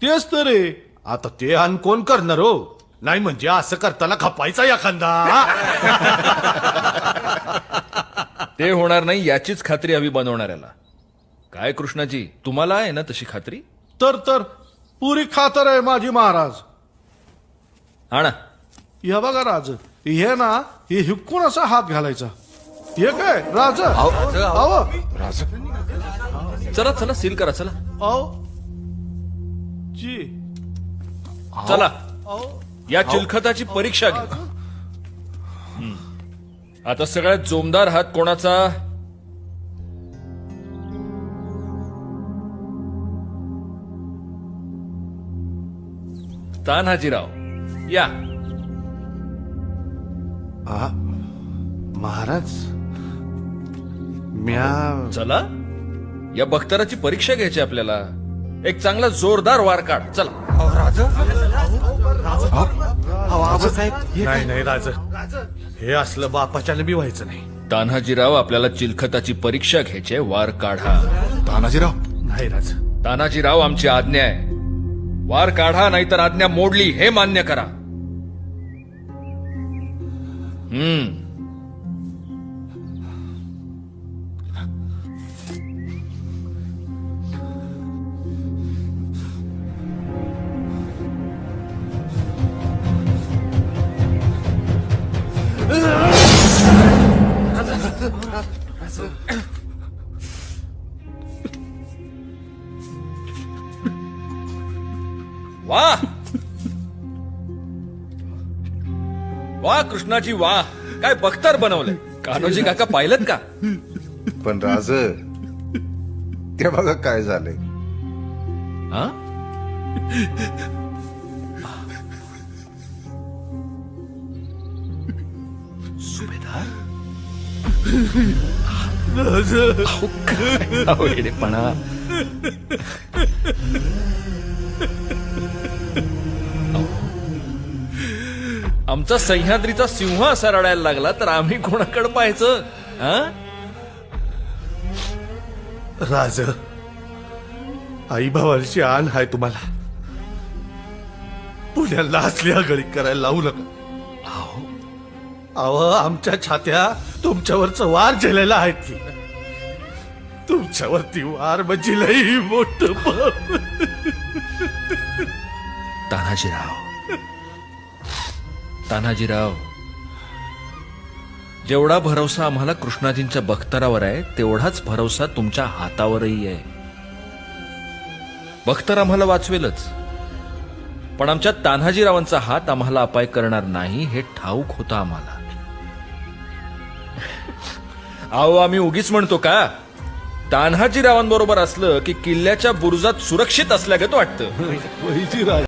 तेच तर रे. आता ते आणि कोण करणार हो. नाही म्हणजे असं करताना खपायचा एखादा. ते होणार नाही याचीच खात्री हवी बनवणाऱ्याला. काय कृष्णाजी, तुम्हाला आहे ना तशी खात्री? तर पुरी खातर आहे माझी महाराज. हा ना. हे बघा राज, हे ना हे हिकून असा हात घालायचा. हे काय राज? अहो चला चला सील करा, चला जी. चला. अहो या चिलखताची परीक्षा घ्या. आता सगळ्यात जोमदार हात कोणाचा? तान्हाजीराव या. महाराज म्या चला, या बख्तराची परीक्षा घ्यायची आपल्याला. एक चांगला जोरदार वार काढ. चला. नाही राज, हे असलं बापाच्याने बी व्हायचं नाही. तान्हाजीराव, आपल्याला चिलखताची परीक्षा घ्यायची आहे. वार काढा. तानाजीराव, नाही राज. तान्हाजीराव, आमची आज्ञा आहे. वार काढा, नाहीतर आज्ञा मोडली हे मान्य करा. वाह वाह कृष्णाजी, वाह. काय बख्तर बनवलंय. कान्होजी काका पाहिलं का? पण राज, ते बघा काय झालंय. हा? सुभेदार अवघडेपणा. आमचा सह्याद्रीचा सिंह असा रडायला लागला तर आम्ही कोणाकडे पाहायचं? राज, आई भावाची आण हाय तुम्हाला. पुण्याला असल्या गळी करायला लावू नका. अहो आमच्या छात्या तुमच्यावरच वार झेलेला आहेत की. तुमच्यावरती वार म्हणजे लई मोठ. तान्हाजीराव, जेवढा भरवसा आम्हाला कृष्णाजींच्या बख्तरावर आहे, तेवढाच भरवसा तुमच्या हातावरही आहे. बख्तर आम्हाला वाचवेलच, पण आमच्या तान्हाजीरावांचा हात आम्हाला अपाय करणार नाही हे ठाऊक होतं आम्हाला. अहो, आम्ही उगीच म्हणतो का? तान्हाजीरावांबरोबर असलं की किल्ल्याच्या बुरुजात सुरक्षित असल्यागत वाटतं.